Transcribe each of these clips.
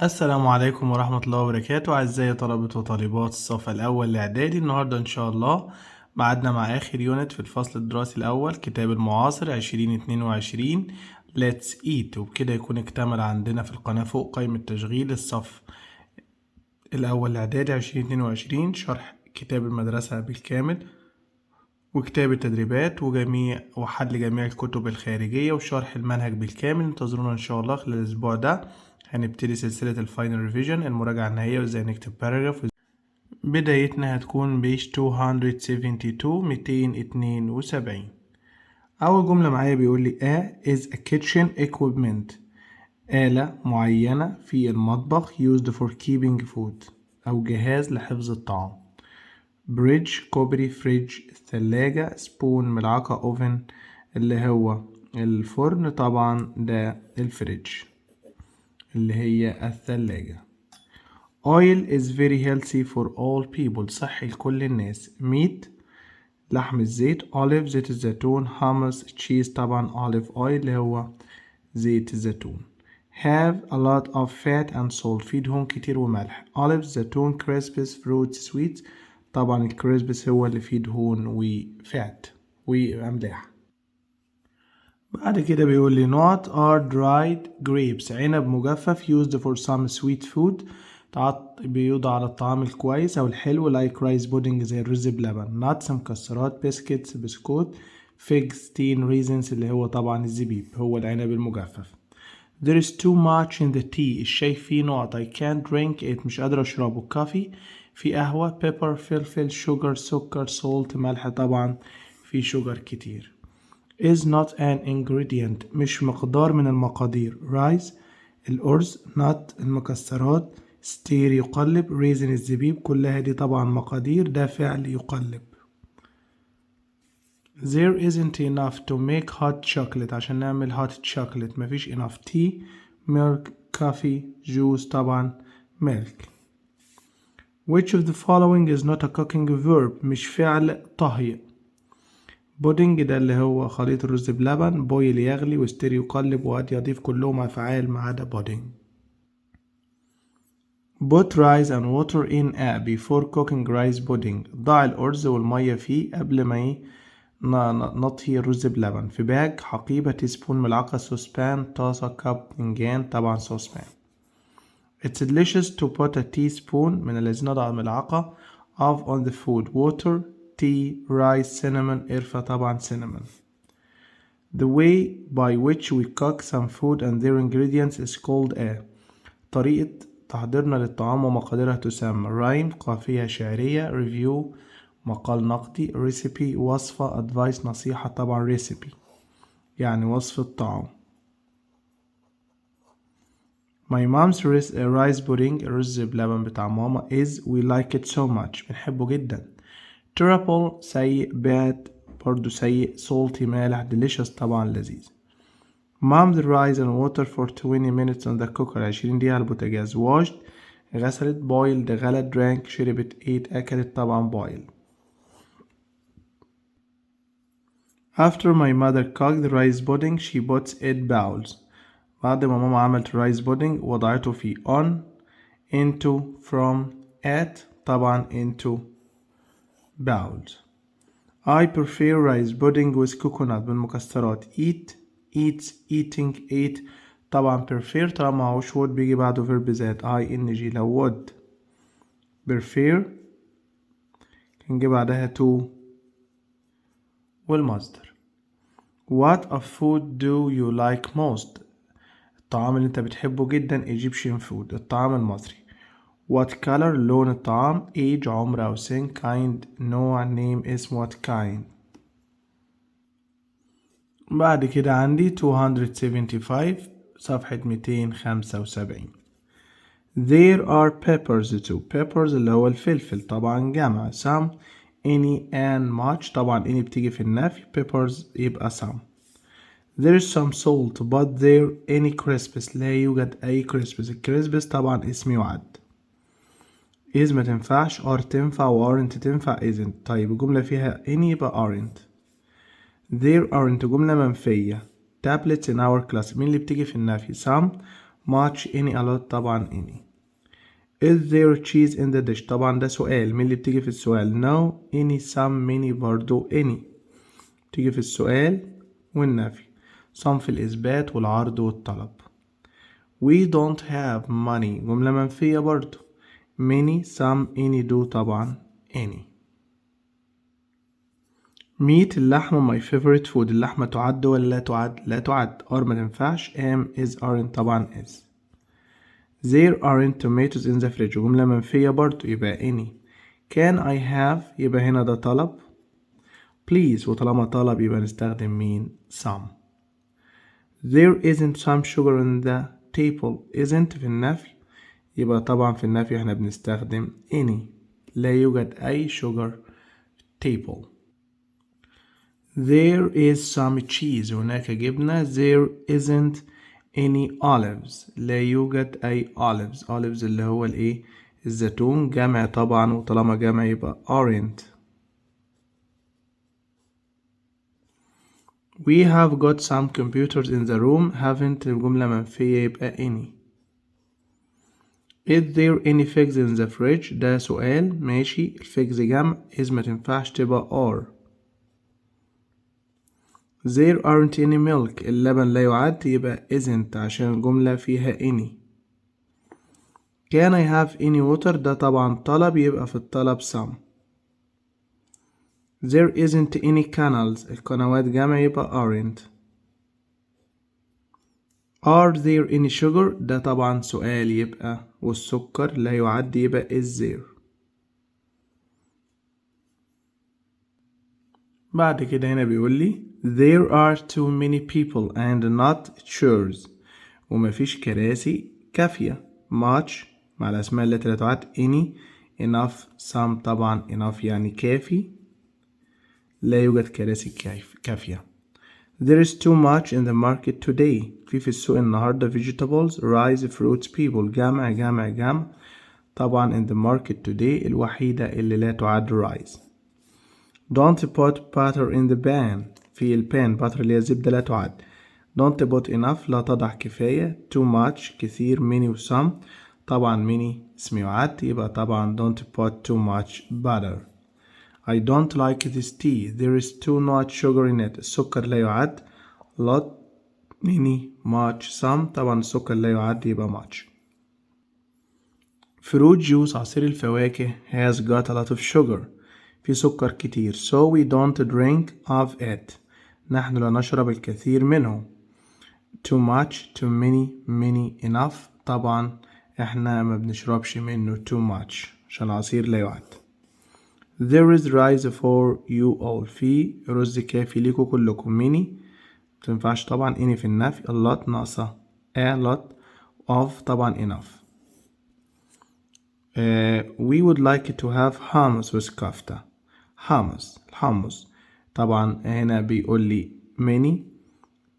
السلام عليكم ورحمة الله وبركاته. أعزائي طلبة وطالبات الصف الأول الاعدادي، النهاردة إن شاء الله معادنا مع آخر يونت في الفصل الدراسي الأول، كتاب المعاصر 2022. Let's eat. وبكده يكون اكتمل عندنا في القناة فوق قائمة تشغيل الصف الأول الاعدادي 2022 شرح كتاب المدرسة بالكامل وكتاب التدريبات وحل جميع الكتب الخارجية وشرح المنهج بالكامل. انتظرونا إن شاء الله خلال الأسبوع ده. هنبتدي سلسلة الفاينل ريفيجن، المراجعة النهائية وازاي نكتب باراجراف. بدايتنا هتكون بيج 272. أول جملة معايا بيقول لي is a kitchen equipment، آلة معينة في المطبخ used for keeping food أو جهاز لحفظ الطعام. بريدج كوبري، فريج ثلاجة، سبون ملعقة، اوفن اللي هو الفرن، طبعا ده الفريج اللي هي الثلاجة. oil is very healthy for all people، صحي لكل الناس. meat لحم الزيت، olive زيت الزيتون، hummus تشيز، طبعا olive oil اللي هو زيت الزيتون. have a lot of fat and salt، فيه دهون كتير وملح. olive زيتون، crisps fruits sweets، طبعا الكريسبس هو اللي فيه دهون وفات وأملاح. بعد كده بيقول لي not are dried grapes، عنب مجفف used for some sweet food، بيوضع على الطعام الكويس أو الحلو like rice pudding زي الرز بلبن. nuts مكسرات، biscuits بسكوت، figs teen raisins اللي هو طبعا الزبيب هو العنب المجفف. there is too much in the tea، الشاي فيه نقط I can't drink it مش قادر أشربه. coffee في قهوة، pepper فلفل، sugar سكر، salt ملح، طبعا في sugar كتير. is not an ingredient مش مقدار من المقادير. rice الأرز، nut المكسرات، stir يقلب، raisin الزبيب، كلها دي طبعا مقادير، ده فعل يقلب. there isn't enough to make hot chocolate، عشان نعمل hot chocolate مفيش enough. tea milk coffee juice، طبعا milk. which of the following is not a cooking verb مش فعل طهي. بودنج ده اللي هو خليط الرز بلبن، بويل يغلي، وستير يقلب، وقد يضيف كلهم أفعال ما عدا بودنج. put rice and water in a before cooking rice pudding، ضع الأرز والمية فيه قبل ما نطهي الرز بلبن. في باج حقيبة، تيسبون ملعقة، سوسبان طاسة، كاب فنجان، طبعا سوسبان. it's delicious to put a teaspoon من الذين نضع الملعقة of on the food. water tea rice cinnamon قرفة، طبعا cinnamon. the way by which we cook some food and their ingredients is called a، طريقة تحضيرنا للطعام ومقاديرها تسمى. rhyme قافية شعرية، review مقال نقدي، recipe وصفة، advice نصيحة، طبعا recipe يعني وصفة طعام. my mom's rice pudding الرز بلبن بتاع ماما is we like it so much بنحبه جدا. terrible سيء، bad برضو سيء، salty مالح، delicious طبعا لذيذ. mom the rice and water for 20 minutes on the cooker 20 دقيقة على البوتاجاز. washed غسلت، boiled غلت، drank شربت، ate أكلت، طبعا boiled. after my mother cooked the rice pudding she puts it bowls، بعد ما ماما عملت الرايس بودنج وضعته في on into from at، طبعا into bowls. I prefer rice pudding with coconut بالمكسرات. eat eats eating ate، طبعا prefer طالما معهوش would بيجي بعده verb ذات ing. لو would prefer كان جه بعدها to والمصدر. what of food do you like most، الطعام اللي انت بتحبه جدا Egyptian food الطعام المصري. what color لون الطعام. age عمر أو سن. kind نوع. name اسم. what kind. بعد كده عندي 275 صفحة 275. there are peppers too، peppers اللي هو الفلفل طبعا جمع. some any and much، طبعا any بتيجي في النفي، peppers يبقى some. there is some salt but there any crisps، لا يوجد أي crisps. الكريسبس طبعا اسم يعد. is ما تنفعش، are تنفع، و aren't تنفع isn't. طيب الجملة فيها any يبقى aren't. there aren't جملة منفية. tablets in our class مين اللي بتيجي في النفي. some much any a lot طبعا any. Is there cheese in the dish؟ طبعا ده سؤال، مين اللي بتيجي في السؤال؟ no any some many برضو any تيجي في السؤال والنفي. some في الإثبات والعرض والطلب. we don't have money جملة منفية برضو. many some any do طبعا any. meat اللحمة my favorite food اللحمة تعد ولا لا تعد؟ لا تعد. are ما تنفعش. am is aren't طبعا is. there aren't tomatoes in the fridge جملة منفية برضو يبقى any. can I have يبقى هنا ده طلب. please وطالما طلب يبقى نستخدم مين؟ some. there isn't some sugar in the table isn't في النفي يبقى طبعا في النفي احنا بنستخدم any. لا يوجد أي sugar table. there is some cheese هناك جبنة. there isn't any olives لا يوجد أي olives. olives اللي هو الايه؟ الزيتون. جمع طبعا وطالما جمع يبقى aren't. we have got some computers in the room haven't الجملة منفية يبقى any. is there any figs in the fridge ده سؤال ماشي. الفيجز جمع. is ما تنفعش تبقى are. there aren't any milk اللبن لا يعد يبقى isn't عشان الجملة فيها any. can I have any water ده طبعا طلب يبقى في الطلب some. there isn't any canals القنوات جمع يبقى aren't. are there any sugar ده طبعا سؤال يبقى والسكر لا يعد يبقى is there. بعد كده هنا بيقول لي there are too many people and not chairs ومفيش كراسي كافية. much مع الأسماء التي لا تعد any enough some طبعا enough يعني كافي. لا يوجد كراسي كافية. there is too much in the market today في السوق النهاردة vegetables rice fruits people جمع جمع جمع طبعا in the market today الوحيدة اللي لا تعد rice. don't put butter in the pan في البان butter اللي هي زبدة لا تعد. don't put enough لا تضع كفاية. too much كثير. many و some طبعا many اسم يعد يبقى طبعا don't put too much butter. I don't like this tea there is too much sugar in it السكر لا يعد. lot many much some طبعا السكر لا يعد يبقى much. fruit juice عصير الفواكه has got a lot of sugar في سكر كتير. so we don't drink of it نحن لا نشرب الكثير منه. too much too many enough طبعا احنا ما بنشربش منه too much عشان العصير لا يعد. there is rice for you all في رز كافي ليكوا كلكم. many متنفعش طبعا any في النفي. a lot ناقصة a lot of طبعا enough. we would like to have hummus with كفتة. hummus الحمص طبعا هنا بيقول لي many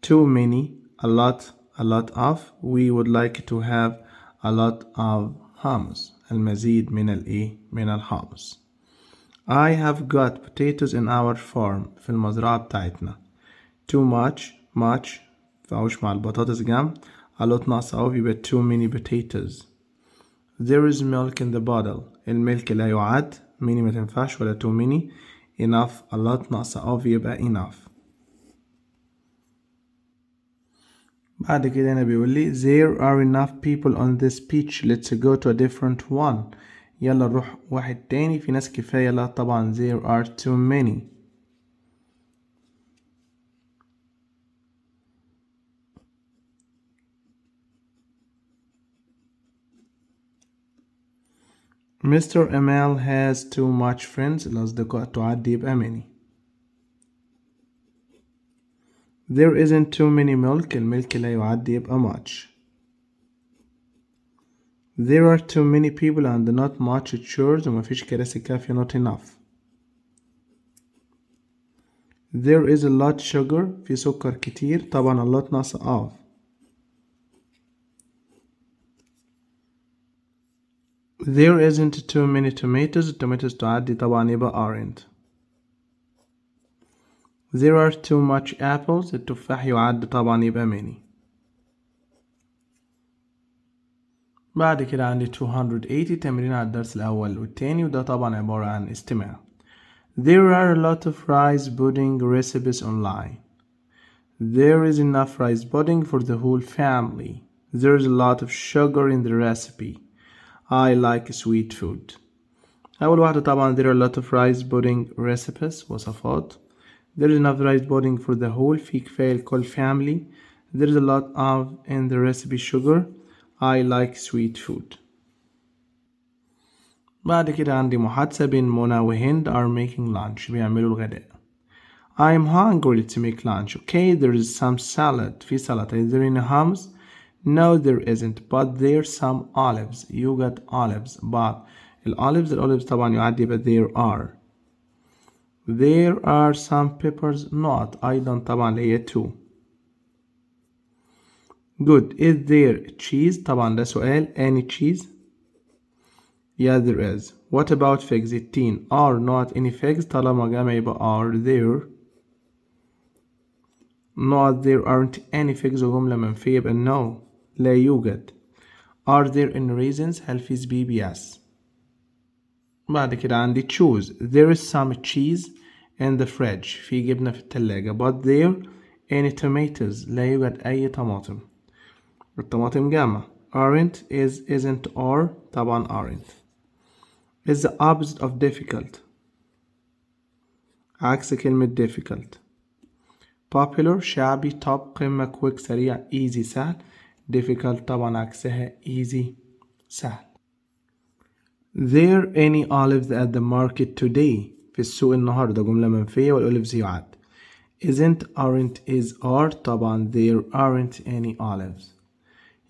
too many a lot of we would like to have a lot of hummus المزيد من الايه؟ من الحمص. I have got potatoes in our farm في المزرعة بتاعتنا. too much فعوش مع البطاطس جنب. a lot ناقصة of يبقى too many potatoes. there is milk in the bottle الملك لا يعد. many ما تنفعش ولا too many. enough a lot ناقصة of يبقى enough. بعد كده هنا بيقول لي there are enough people on this beach let's go to a different one يلا نروح واحد تاني. في ناس كفاية لا طبعا there are too many. Mr. Amal has too much friends الأصدقاء تعد يبقى many. there isn't too many milk الملك لا يعد يبقى much. there are too many people and not much chairs ومفيش كراسي كافية not enough. there is a lot sugar في سكر كتير طبعا a lot ناقصة of. there isn't too many tomatoes التوماتوس تعدي طبعا يبقى aren't. there are too much apples التفاح يعد طبعا يبقى many. بعد كده عندي 280 تمرين على الدرس الأول والتاني، وده طبعا عبارة عن استماع. There are a lot of rice pudding recipes online. There is enough rice pudding for the whole family. There's a lot of sugar in the recipe. I like sweet food. أول واحدة طبعا there are a lot of rice pudding recipes وصفات. There is enough rice pudding for the whole في كفاية لكل family. There is a lot of in the recipe sugar. I like sweet food. بعد كده عندي محادثة بين منى وهند are making lunch بيعملوا الغداء. I'm hungry to make lunch. Okay, there is some salad. في سلطة. Is there any hummus? No, there isn't. But there's some olives. يوجد olives. But الolives طبعا يعدي يبقى there are. There are some peppers. Not. أيضا طبعا اللي هي two. Good. Is there cheese? طبعا ده سؤال. Any cheese? Yeah, there is. What about figs? 18. Are not any figs. طالما جمع يبقى are there. Not there aren't any figs وجملة منفية يبقى no. لا يوجد. Are there any raisins؟ هل في زبيب؟ Yes. بعد كده عندي choose. There is some cheese in the fridge. في جبنة في التلاجة. But there any tomatoes. لا يوجد أي طماطم. الطماطم جمع. Aren't is isn't are طبعا aren't. Is the opposite of difficult. عكس كلمة difficult. Popular شعبي. top قمة. quick سريع. easy سهل. difficult طبعا عكسها easy سهل. There any olives at the market today. في السوق النهاردة جملة منفية والolives يعد. Isn't aren't is are طبعا there aren't any olives.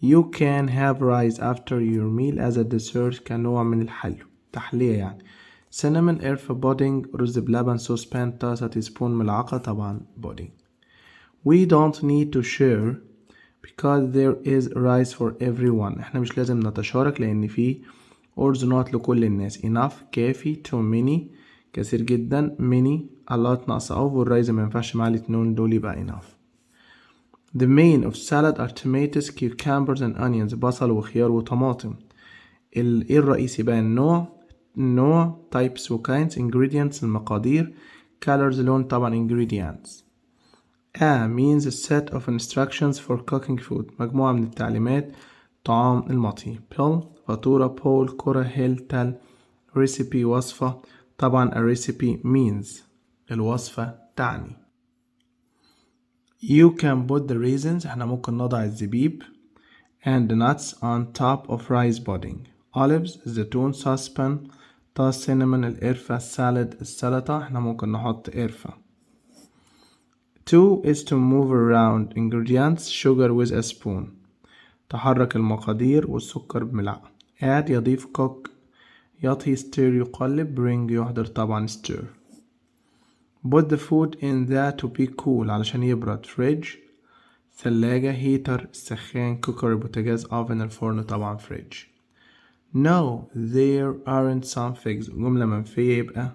You can have rice after your meal as a dessert كنوع من الحلو تحلية يعني. cinnamon قرفة. pudding رز بلبن. saucepan طاسة. teaspoon ملعقة طبعا pudding. We don't need to share because there is rice for everyone. احنا مش لازم نتشارك لأن في or not لكل الناس. enough كافي. too many كثير جدا. many a lot ناقص of والرايز ما ينفعش مع الاتنين دول يبقى enough. The main of salad are tomatoes, cucumbers and onions. بصل وخيار وطماطم. ايه الرئيسي بقى؟ النوع types و kinds. ingredients المقادير. colors لون طبعا ingredients. A means a set of instructions for cooking food. مجموعة من التعليمات طعام المطهي. pill فاتورة. pole كرة. hill تل. recipe وصفة. طبعا a recipe means الوصفة تعني. You can put the raisins. احنا ممكن نضع الزبيب and the nuts on top of rice pudding. olives زيتون. saucepan طاس. cinnamon القرفة. salad السلطة. احنا ممكن نحط قرفة. To is to move around ingredients. sugar with a spoon تحرك المقادير والسكر بملعقة. add يضيف. cook يطهي. stir يقلب. bring يحضر طبعا stir. put the food in that to be cool علشان يبرد. fridge ثلاجة. heater السخان. cooker البوتاجاز. oven الفرن طبعا fridge. no there aren't some figs جملة منفية يبقى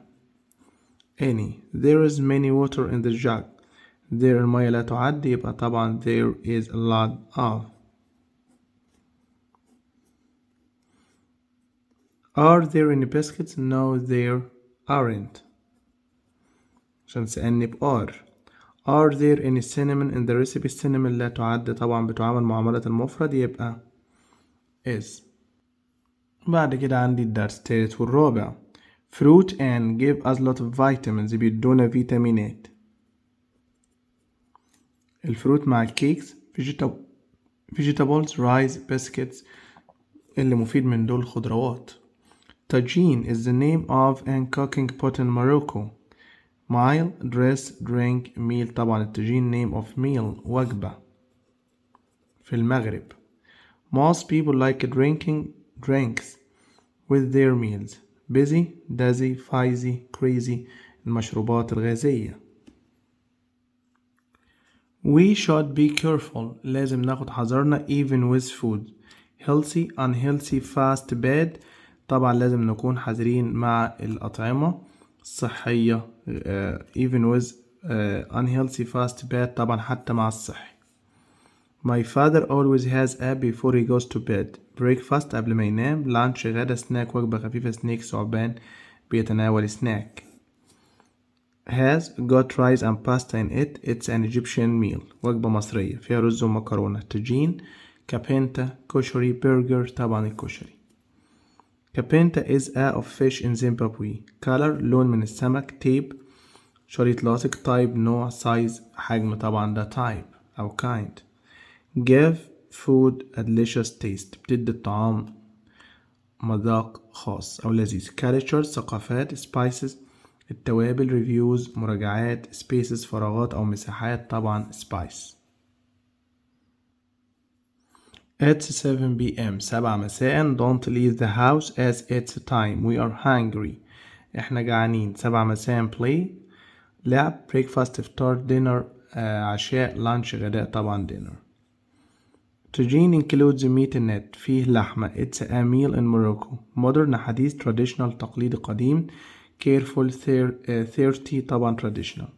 any. there is many water in the jug. there المية لا تعد يبقى طبعا there is a lot of. are there any biscuits? no there aren't عشان سألني بار. are there any cinnamon in the recipe؟ cinnamon لا تعد طبعا بتعامل معاملة المفرد يبقى is. بعد كده عندي الدرس التالت والرابع. fruit and give us lot of vitamins بيدونا فيتامينات. الفروت مع الكيكس. vegetables rice biscuits اللي مفيد من دول خضروات. tagine is the name of an cooking pot in Morocco. meal dress drink meal طبعا التاجين name of meal وجبة في المغرب. most people like drinking drinks with their meals. busy dizzy fizzy crazy المشروبات الغازية. we should be careful لازم ناخد حذرنا even with food. healthy unhealthy fast bad طبعا لازم نكون حذرين مع الأطعمة الصحية. even with unhealthy fast bad طبعا حتى مع الصحي. My father always has a before he goes to bed. Breakfast قبل ما ينام. lunch غدا. snack وجبة خفيفة. snake ثعبان بيتناول snack. has got rice and pasta in it. It's an Egyptian meal. وجبة مصرية فيها رز ومكرونة. تجين كابينتا كشري برجر طبعا الكشري. كابينتا is a of fish in Zimbabwe. color لون من السمك. tape شريط لاصق. type نوع. size حجم طبعا ده type أو kind. give food a delicious taste بتدي الطعام مذاق خاص أو لذيذ. culture ثقافات. spices التوابل. reviews مراجعات. spaces فراغات أو مساحات طبعا spice. It's 7 p.m. 7 مساء. Don't leave the house as it's time. We are hungry. احنا جعانين. 7 مساء. play لعب. breakfast إفطار. dinner عشاء. lunch غداء طبعا dinner. Tagine includes meat in it. فيه لحمة. It's a meal in Morocco. modern حديث. traditional تقليدي قديم. careful 30 طبعا traditional.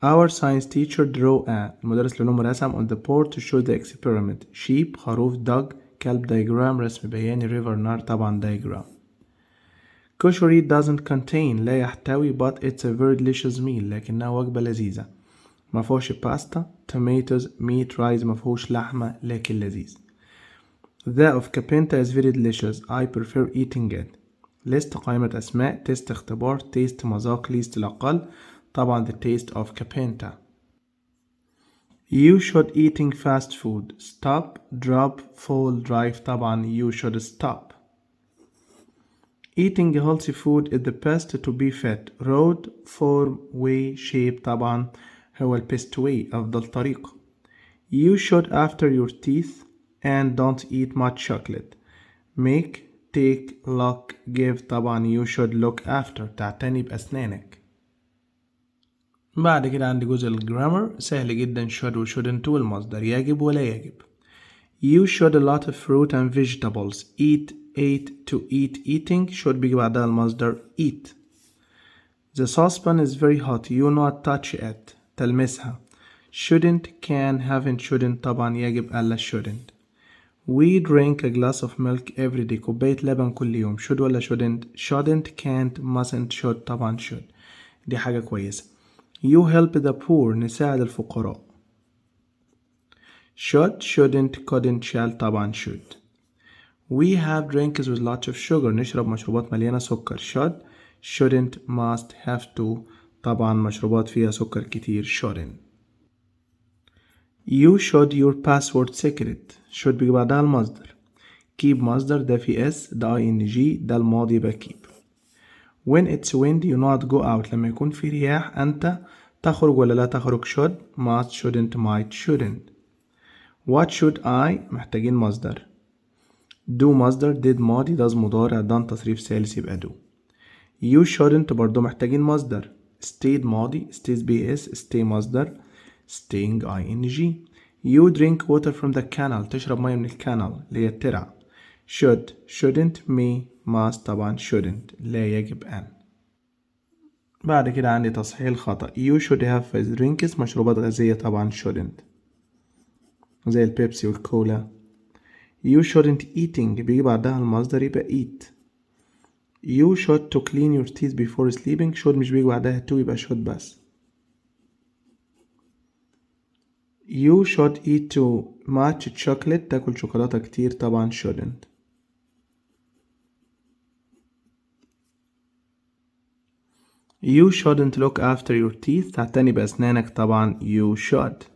Our science teacher drew a المدرس العلوم رسم on the board to show the experiment. sheep خروف. dog كلب. diagram رسم بياني. river نهر طبعا diagram. كشري doesn't contain لا يحتوي but it's a very delicious meal لكنها وجبة لذيذة. مفهوش باستا. tomatoes meat rice مفهوش لحمة لكن لذيذ. The of capenta is very delicious. I prefer eating it. list قائمة أسماء. test اختبار. taste مذاق. least الأقل طبعا the taste of capenta. You should eating fast food. stop drop fall drive طبعا you should stop. eating healthy food is the best to be fit. road form way shape طبعا هو best way أفضل طريقة. You should after your teeth and don't eat much chocolate. make take look give طبعا you should look after تعتني بأسنانك. بعد كده عندي جزء الجرامر سهل جدا. should و shouldn't والمصدر. يجب ولا يجب. You should a lot of fruit and vegetables. eat ate to eat eating should بيجي بعدها المصدر eat. The saucepan is very hot. You not touch it تلمسها. shouldn't can haven't shouldn't طبعا يجب ألا shouldn't. We drink a glass of milk every day. كوباية لبن كل يوم. should ولا shouldn't can't mustn't should طبعا should. دي حاجة كويسة. You help the poor نساعد الفقراء. should shouldn't couldn't shall طبعا should. We have drinks with lots of sugar. نشرب مشروبات مليانة سكر. should shouldn't must have to طبعا مشروبات فيها سكر كتير shouldn't. You should your password secret. should بيجي بعدها المصدر. keep مصدر ده في s ده ing ده الماضي يبقى keep. When it's wind you not go out. لما يكون في رياح أنت تخرج ولا لا تخرج. should must shouldn't might shouldn't. What should I محتاجين مصدر. do مصدر. did ماضي. does مضارع. done تصريف ثالث يبقى do. You shouldn't برضو محتاجين مصدر. stayed ماضي. stays bs stay مصدر. staying ing. You drink water from the canal. تشرب مية من الكانال اللي هي الترعة. should shouldn't may must طبعا shouldn't لا يجب أن. بعد كده عندي تصحيح الخطأ. You should have drinks مشروبات غازية طبعا shouldn't زي البيبسي والكولا. You shouldn't eating بيجي بعدها المصدر يبقى eat. You should to clean your teeth before sleeping. should مش بيجي بعدها to يبقى should بس. You should eat too much chocolate. تاكل شوكولاتة كتير طبعا shouldn't. You shouldn't look after your teeth. تعتني بأسنانك طبعا you should.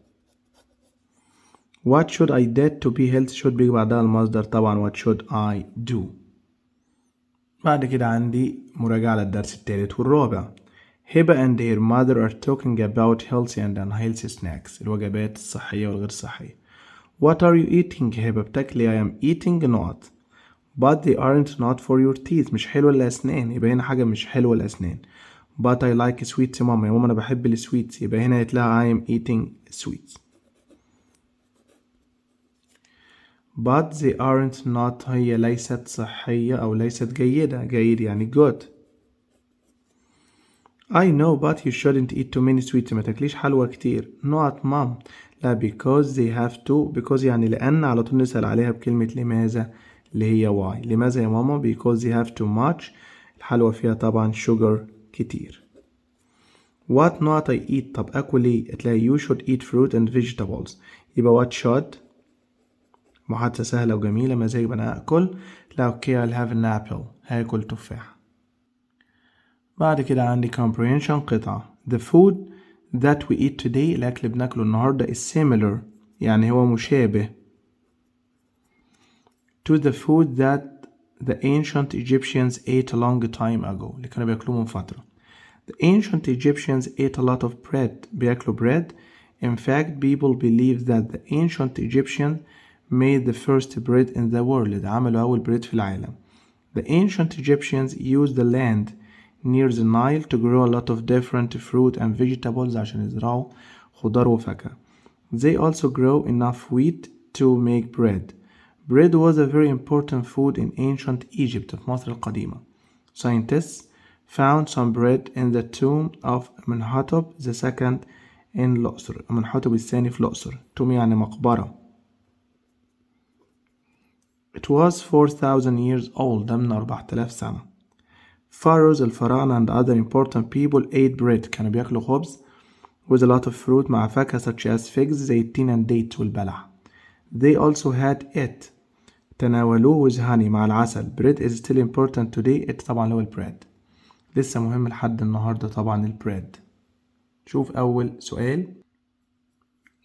What should I did to be healthy. should بيجي بعدها المصدر طبعا what should I do. بعد كده عندي مراجعة للدرس الثالث والرابع. هبة and her mother are talking about healthy and unhealthy snacks. الوجبات الصحية والغير صحية. What are you eating هبة؟ بتاكلي I am eating not. But they aren't not for your teeth. مش حلوة للأسنان يبقى هنا حاجة مش حلوة للأسنان. But I like sweets يا ماما. يا ماما أنا بحب السويتس يبقى هنا هتلاقي I am eating sweets. But they aren't not هي ليست صحية أو ليست جيدة. جيد يعني good. I know but you shouldn't eat too many sweets. ما تاكليش حلوى كتير. not mom لا because they have to. because يعني لأن على طول نسأل عليها بكلمة لماذا اللي هي why. لماذا يا ماما؟ because they have too much. الحلوى فيها طبعا sugar كتير. what not I eat. طب أكل إيه؟ تلاقي you should eat fruit and vegetables. يبقى what should محادثة سهلة وجميلة. ماذا يبقى أنا أكل؟ لا أوكي I'll have an apple. هاكل تفاح. بعد كده عندي comprehension قطعة. the food that we eat today. الأكل بناكله النهاردة is similar يعني هو مشابه to the food that the ancient Egyptians ate a long time ago. اللي كانوا بياكلوه من فترة. the ancient Egyptians ate a lot of bread. بياكلوا bread. in fact people believe that the ancient Egyptians made the first bread in the world. عملوا أول bread في العالم. the ancient Egyptians used the land near the Nile to grow a lot of different fruit and vegetables عشان يزرعوا خضار وفاكهة. they also grow enough wheat to make bread. bread was a very important food in ancient Egypt في مصر القديمة. scientists found some bread in the tomb of Amenhotep II in الأقصر. amenhotep الثاني في الأقصر. tomb يعني مقبرة. it was 4,000 years old. ده من 4000 سنة. pharaohs الفراعنة and other important people ate bread. كانوا بياكلوا خبز with a lot of fruit مع فاكهة such as figs زي التين and dates والبلح. they also had it تناولوه with honey مع العسل. bread is still important today. it طبعا اللي هو البريد لسه مهم لحد النهاردة طبعا البريد. شوف أول سؤال.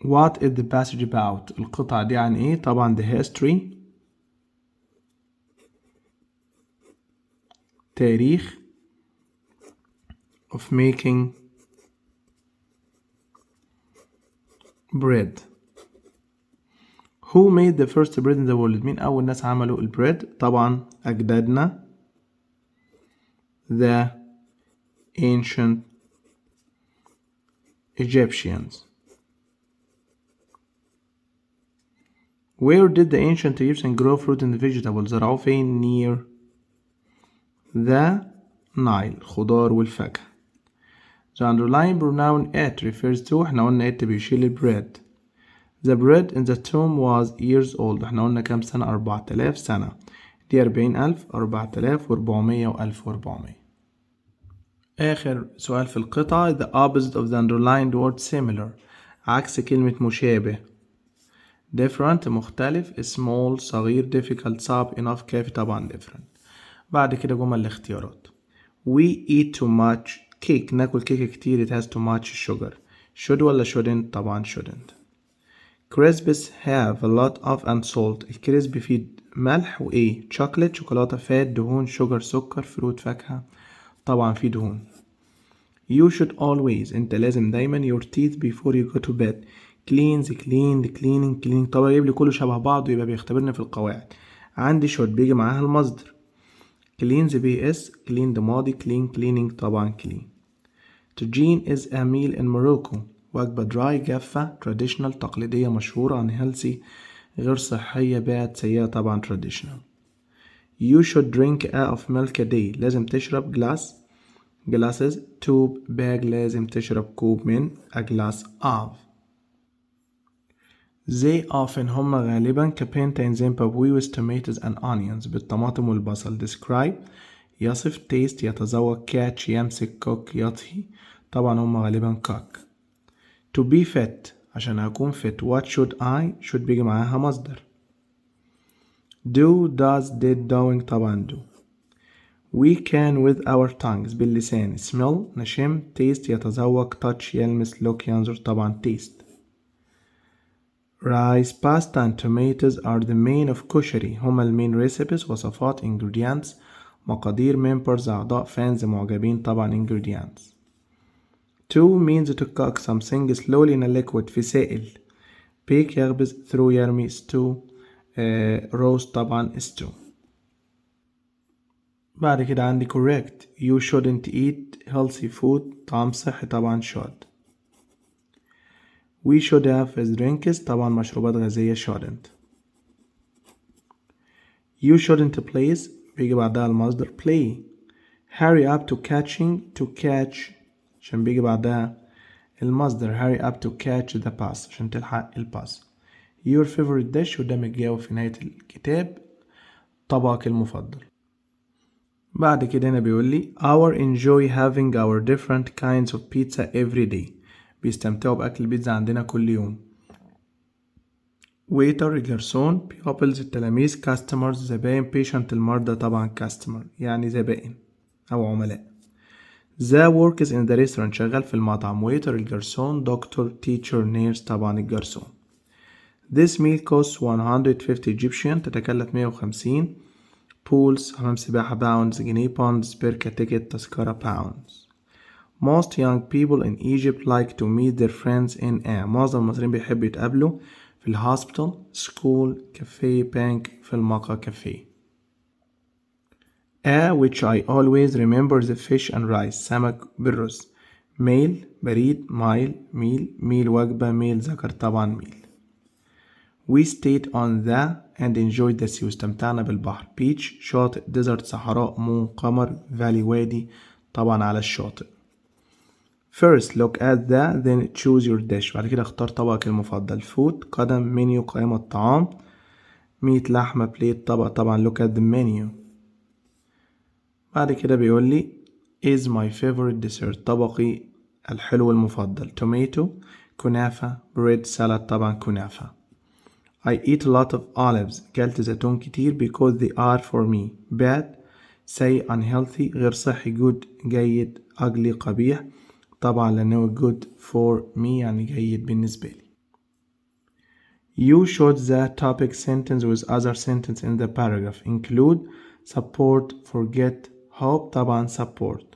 what is the passage about. القطعة دي عن ايه؟ طبعا the history تاريخ of making bread. who made the first bread in the world. مين أول ناس عملوا البريد؟ طبعا أجدادنا the ancient Egyptians. where did the ancient Egyptians grow fruit and vegetables. زرعوه فين؟ near the Nile. خضار والفاكهة. the underlying pronoun it refers to. احنا قلنا it بيشيل البريد. the bread in the tomb was years old. احنا قلنا كام سنة؟ 4000 سنة. دي 40,000 4000 و400 و1400. آخر سؤال في القطعة. the opposite of the underlined word similar. عكس كلمة مشابه. different مختلف. small صغير. difficult صعب. enough كافي طبعا different. بعد كده جمل الاختيارات. we eat too much cake. ناكل كيكة كتير. it has too much sugar. should ولا shouldn't؟ طبعا shouldn't. crisps have a lot of and salt. الكريسب فيه ملح وايه؟ chocolate شوكولاتة. فات دهون. sugar سكر. فروت فاكهة. طبعا فيه دهون. you should always انت لازم دايما your teeth before you go to bed. cleans cleaned cleaning clean. طبعا يجيب لي كله شبه بعض ويبقى بيختبرني في القواعد. عندي should بيجي معاها المصدر. cleans بي اس. cleaned ماضي. clean cleaning طبعا clean. tagine is a meal in Morocco. وجبة dry جافة. traditional تقليدية مشهورة. unhealthy غير صحية. bad سيئة طبعا traditional. you should drink a of milk a day. لازم تشرب glass glasses. tube bag لازم تشرب كوب من a glass of. they often هم غالبا كبنتا in Zimbabwe with tomatoes and onions. بالطماطم والبصل. describe يصف. taste يتذوق. catch يمسك. cook يطهي. طبعا هم غالبا cook. to be fit عشان أكون fit. what should I should بيجي معاها مصدر. do does did doing طبعا do. we can with our tongues باللسان. smell نشم. taste يتذوق. touch يلمس. look ينظر. طبعا taste. rice pasta and tomatoes are the main of كشري. هما المين recipes وصفات. ingredients مقادير. members أعضاء. fans معجبين. طبعا ingredients. to means to cook something slowly in a liquid في سائل. bake يخبز. throw يرمي. stew roast طبعا stew. بعد كده عندي correct. you shouldn't eat healthy food. طعام صحي طبعا should. we should have drinks طبعا مشروبات غازية shouldn't. you shouldn't place بيجي بعدها المصدر play. hurry up to catching to catch عشان بيجي بعدها المصدر hurry up to catch the bus عشان تلحق الباص. your favorite dish وده متجاوب في نهاية الكتاب طبقك المفضل. بعد كده هنا بيقول لي our enjoy having our different kinds of pizza every day. بيستمتعوا بأكل البيتزا عندنا كل يوم. waiter الجرسون، pupils التلاميذ، customers زبائن، patient المرضى طبعا customer يعني زبائن أو عملاء. the workers in the restaurant شغال في المطعم، waiter الجرسون، doctor teacher nurse طبعا الجرسون. this meal costs 150 Egyptian تتكلف 150 pools حمام سباحة pounds جنيه pounds بركة ticket تذكرة pounds. most young people in Egypt like to meet their friends in a معظم المصريين بيحبوا يتقابلوا في الهوسبيتال school cafe bank في المقهى cafe. which I always remember the fish and rice سمك بالرز. ميل بريد مايل ميل وجبة ميل ذكر طبعا ميل. we stayed on the and enjoyed the sea واستمتعنا بالبحر. beach شاطئ desert صحراء moon قمر valley وادي طبعا على الشاطئ. first look at the then choose your dish بعد كده اختار طبقك المفضل. food قدم menu قائمة طعام meat لحمة plate طبق طبعا look at the menu. بعد كده بيقول لي is my favorite dessert طبقي الحلو المفضل. tomato كنافة bread salad طبعا كنافة. I eat a lot of olives أكلت زيتون كتير because they are for me. bad سيء unhealthy غير صحي good جيد ugly قبيح طبعا لأنه good for me يعني جيد بالنسبة لي. you should the topic sentence with other sentence in the paragraph include support forget hope طبعا support.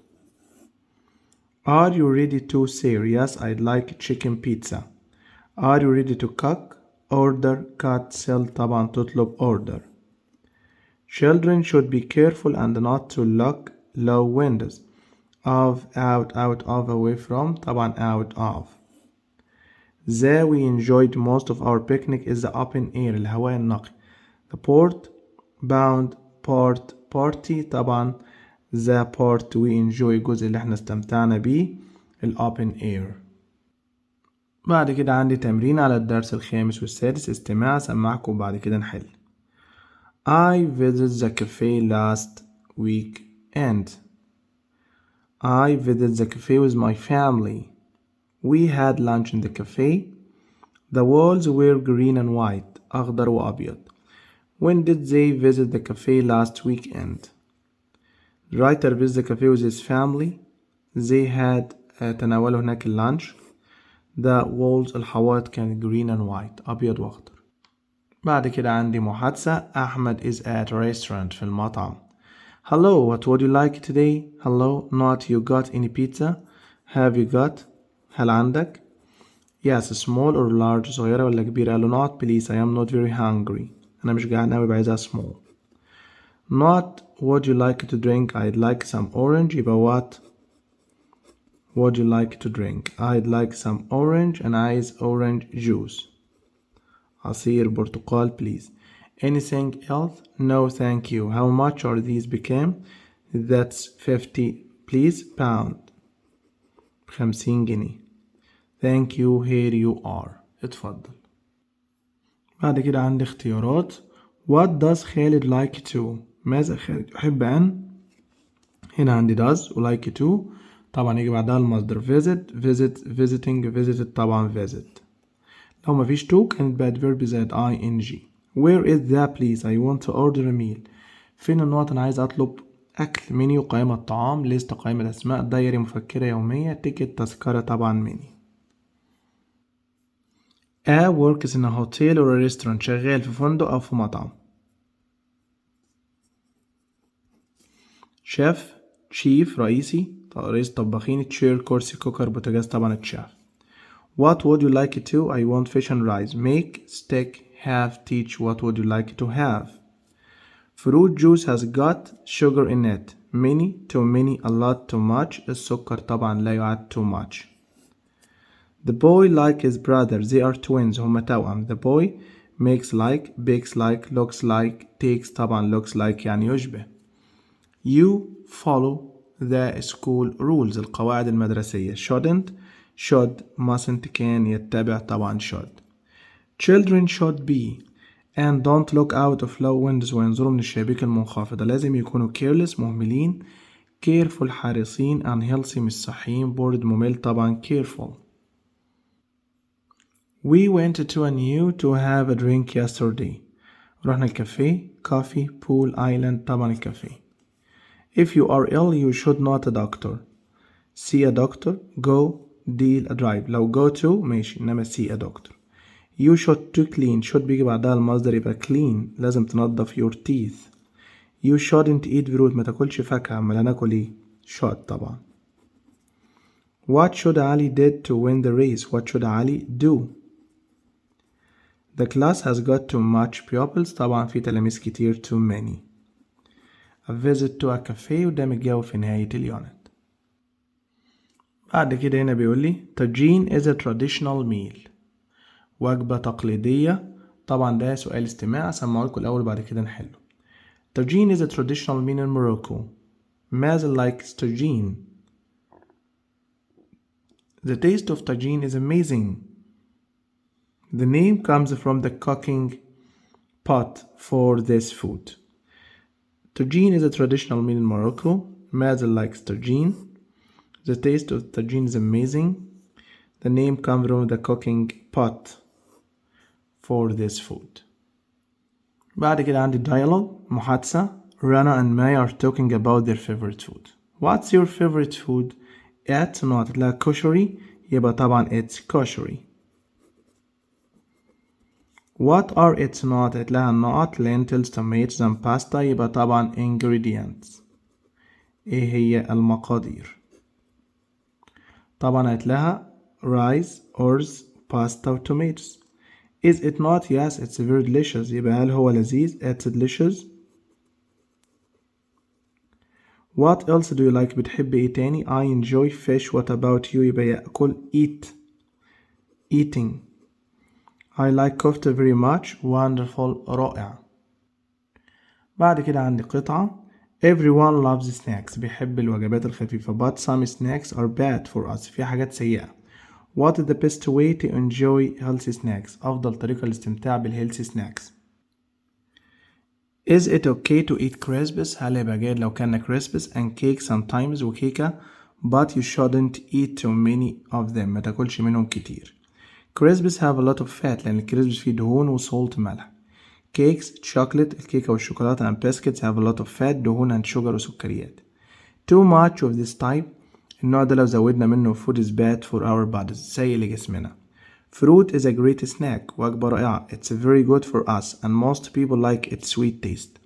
are you ready to say yes I'd like chicken pizza. are you ready to cook order cut sell طبعا تطلب order. children should be careful and not to look low windows of out of away from طبعا out of. the we enjoyed most of our picnic is the open air الهواء النقي. the port bound part party طبعا the part we enjoy الجزء اللي احنا استمتعنا بيه open air. بعد كده عندي تمرين على الدرس الخامس والسادس استماع سمعكم بعد كده نحل. I visited the cafe last weekend. I visited the cafe with my family. We had lunch in the cafe. The walls were green and white أخضر وأبيض. When did they visit the cafe last weekend? The writer visited the cafe with his family. They had تناولوا هناك اللانش. The walls الحوائط كانت green and white أبيض وأخضر. بعد كده عندي محادثة. أحمد is at a restaurant في المطعم. Hello, what would you like today? Hello, not you got any pizza? Have you got? هل عندك؟ Yes, small or large صغيرة ولا كبيرة؟ قال له not please I am not very hungry. أنا مش جعان أوي بعايزها small. Not would you like to drink? I'd like some orange. يبقى what would you like to drink? I'd like some orange and عايز orange juice. عصير برتقال please. Anything else? No thank you. How much are these became? That's 50 please pound. 50 جنيه. Thank you here you are. اتفضل. بعد كده عندي اختيارات. What does خالد like to? ماذا خالد يحب أن؟ هنا عندي does و like to طبعا يجي بعدها المصدر visit visiting visited طبعا visit. لو مفيش to كانت بقت verb زائد ing. Where is that please? I want to order a meal. فين النقط أنا عايز أطلب أكل. منيو قائمة طعام ليست قائمة أسماء دايري مفكرة يومية تيكت تذكرة طبعا منيو. A works in a hotel or a restaurant شغال في فندق أو في مطعم. شيف شيف رئيسي رئيس طباخين تشير كرسي كوكر بوتاجاز طبعا الشيف. What would you like to? I want fish and rice. Make stick have teach what would you like to have. Fruit juice has got sugar in it. Many too many a lot too much السكر طبعا لا يعد too much. The boy like his brother they are twins هما توأم. The boy makes like bakes like looks like takes طبعا looks like يعني يشبه. You follow the school rules القواعد المدرسية. Shouldn't should mustn't كان يتبع طبعا should. Children should be and don't look out of low windows وينظروا من الشبابيك المنخفضة. لازم يكونوا careless مهملين، careful حريصين، unhealthy مش صحيين، bored ممل طبعا careful. We went to a new to have a drink yesterday. رحنا الكافيه coffee pool island طبعا الكافيه. If you are ill you should not a doctor. See a doctor go deal a drive. لو go to ماشي إنما see a doctor. You should to clean should بيجي بعدها المصدر يبقى clean لازم تنظف your teeth. You shouldn't eat fruit ما تاكلش فاكهة. أمال هناكل ايه؟ should طبعا. What should Ali did to win the race? What should Ali do? The class has got too much pupils طبعا في تلاميذ كتير too many. A visit to a cafe وده متجاوب في نهاية اليونت. بعد كده هنا بيقول لي tagine is a traditional meal. وجبة تقليدية. طبعا ده سؤال استماع سمعه لكم الأول وبعد كده نحله. Tagine is a traditional meal in Morocco. ماذا likes tagine? The taste of tagine is amazing. The name comes from the cooking pot for this food. Tagine is a traditional meal in Morocco. ماذا likes tagine? The taste of tagine is amazing. The name comes from the cooking pot for this food. بعد كده عندي dialogue محادثة. Rana and Maya are talking about their favorite food. What's your favorite food? It's not لها كشري يبقى طبعا it's كشري. What are its not لها النقط lentils tomatoes and pasta يبقى طبعا ingredients. ايه هي المقادير؟ طبعا هتلاقيها rice, oars, pasta و tomatoes. Is it not? Yes, it's very delicious. يبقى هل هو لذيذ؟ It's delicious. What else do you like? بتحب ايه تاني؟ I enjoy fish. What about you? يبقى يأكل eat. Eating. I like كفتة very much. Wonderful. رائع. بعد كده عندي قطعة. Everyone loves snacks. بيحب الوجبات الخفيفة. But some snacks are bad for us. في حاجات سيئة. What is the best way to enjoy healthy snacks? أفضل طريقة للاستمتاع بالhealthy snacks. Is it okay to eat crisps? هل يبقى جيد لو كان crisps and cake sometimes وكيكة but you shouldn't eat too many of them. ما تاكلش منهم كتير. Crisps have a lot of fat لأن الكريسبس فيه دهون وسولت ملح. Cakes chocolate الكيكة والشوكولاتة and biscuits have a lot of fat دهون and sugar وسكريات. Too much of this type النوع ده لو زودنا منه food is bad for our bodies سيء لجسمنا. Fruit is a great snack وجبة رائعة. It's very good for us and most people like its sweet taste.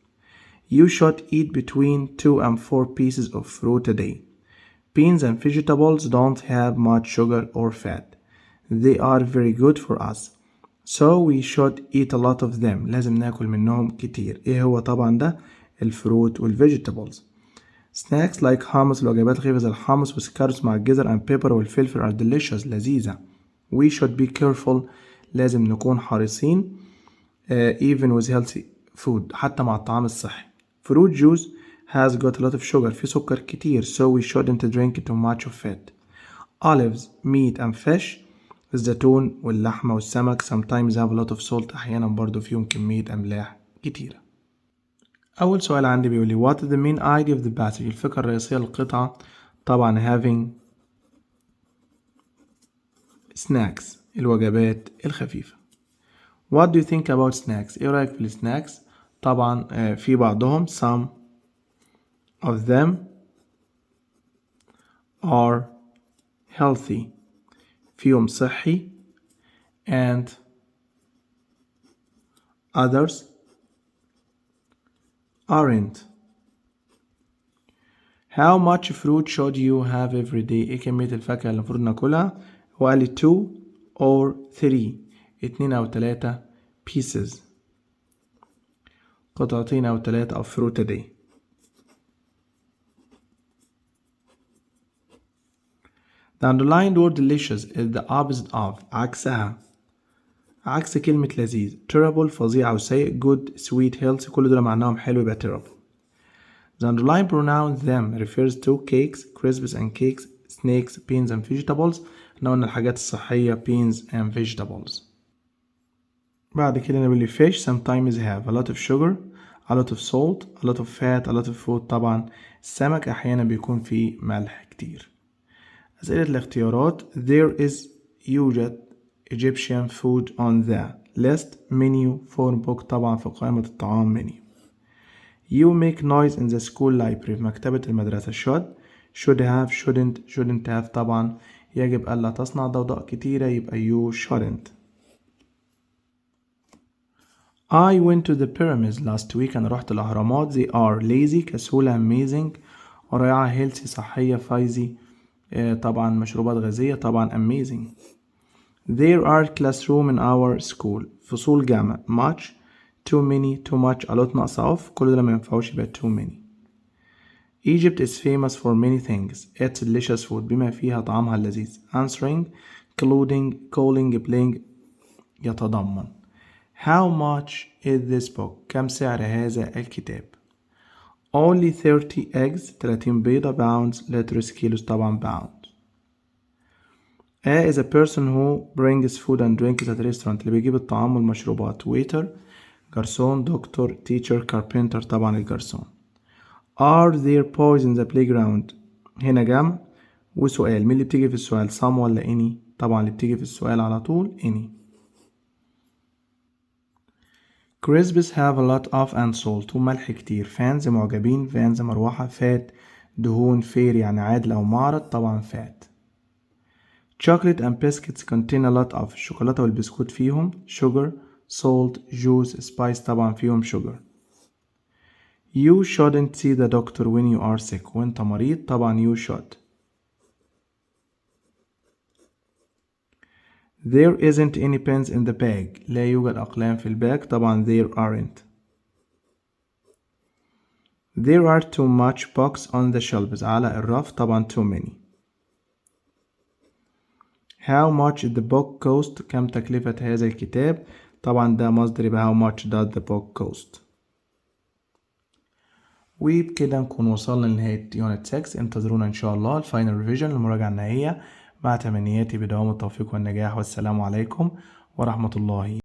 You should eat between 2 and 4 pieces of fruit a day. Beans and vegetables don't have much sugar or fat. They are very good for us. So we should eat a lot of them. لازم ناكل منهم كتير. ايه هو طبعا ده؟ الفروت والvegetables. Snacks like hummus الوجبات الخفيفة زي الحمص والسكرز مع الجزر and pepper والفلفل are delicious لذيذة. We should be careful لازم نكون حريصين even with healthy food حتى مع الطعام الصحي. Fruit juice has got a lot of sugar في سكر كتير so we shouldn't drink too much of it. Olives, meat and fish الزيتون واللحمة والسمك sometimes have a lot of salt أحيانا برضو فيهم كمية أملاح كتيرة. أول سؤال عندي بيقول لي what is the main idea of the passage؟ الفكرة الرئيسية للقطعة طبعا having snacks الوجبات الخفيفة. What do you think about snacks؟ ايه رأيك في السناكس؟ طبعا في بعضهم some of them are healthy فيهم صحي and others aren't. How much fruit should you have every day؟ ايه كمية الفاكهة اللي المفروض ناكلها؟ هو قال لي 2 or 3 2 أو 3 pieces قطعتين أو 3 of fruit a day. The underlined word delicious is the opposite of عكسها عكس كلمة لذيذ. terrible فظيع أو سيء. good sweet healthy كل دول معناهم حلو يبقى terrible. The underlined pronoun them refers to cakes, crisps and cakes, snakes, beans and vegetables احنا قلنا الحاجات الصحية beans and vegetables. بعد كده نقول لي fish sometimes have a lot of sugar, a lot of salt, a lot of fat, a lot of food. طبعا السمك أحيانا بيكون فيه ملح كتير. أسئلة الاختيارات يوجد Egyptian food on the list menu phone book. طبعا في قائمة الطعام menu. You make noise in the school library. في مكتبة المدرسة should have shouldn't have. طبعا يجب ألا تصنع ضوضاء كتيرة يبقى you shouldn't. I went to the pyramids last week. أنا رحت الأهرامات. They are lazy كسولة amazing رائعة healthy صحية fizzy طبعا مشروبات غازية طبعا amazing. There are classroom in our school. فصول جامعة much too many too much a lot ناقصة off. كل ده ما ينفعوش يبقى too many. Egypt is famous for many things. It's delicious food بما فيها طعامها اللذيذ. Answering including calling playing يتضمن. How much is this book? كم سعر هذا الكتاب؟ Only 30 eggs 30 بيضة pounds liters كيلوز طبعا pounds. A is a person who brings food and drinks at a restaurant. اللي بيجيب الطعام والمشروبات. waiter جرسون دكتور teacher carpenter طبعا الجرسون. Are there boys in the playground? هنا جمع وسؤال. مين اللي بتيجي في السؤال some ولا any؟ طبعا اللي بتيجي في السؤال على طول any. Crisps have a lot of and salt وملح كتير. fans معجبين fans مروحة. fat دهون fair يعني عادل أو معرض طبعا fat. chocolate and biscuits contain a lot of. الشوكولاتة والبسكوت فيهم sugar salt juice spice طبعا فيهم sugar. You shouldn't see the doctor when you are sick. وانت مريض طبعا you should. There isn't any pens in the bag. لا يوجد أقلام في الباج طبعا there aren't. There are too much books on the shelves. على الرف طبعا too many. How much did the book cost? كم تكلفة هذا الكتاب؟ طبعا ده مصدر يبقى how much did the book cost. وبكده نكون وصلنا لنهاية يونت 6. انتظرونا إن شاء الله الفاينل ريفيجن المراجعة النهائية مع تمنياتي بدوام التوفيق والنجاح. والسلام عليكم ورحمة الله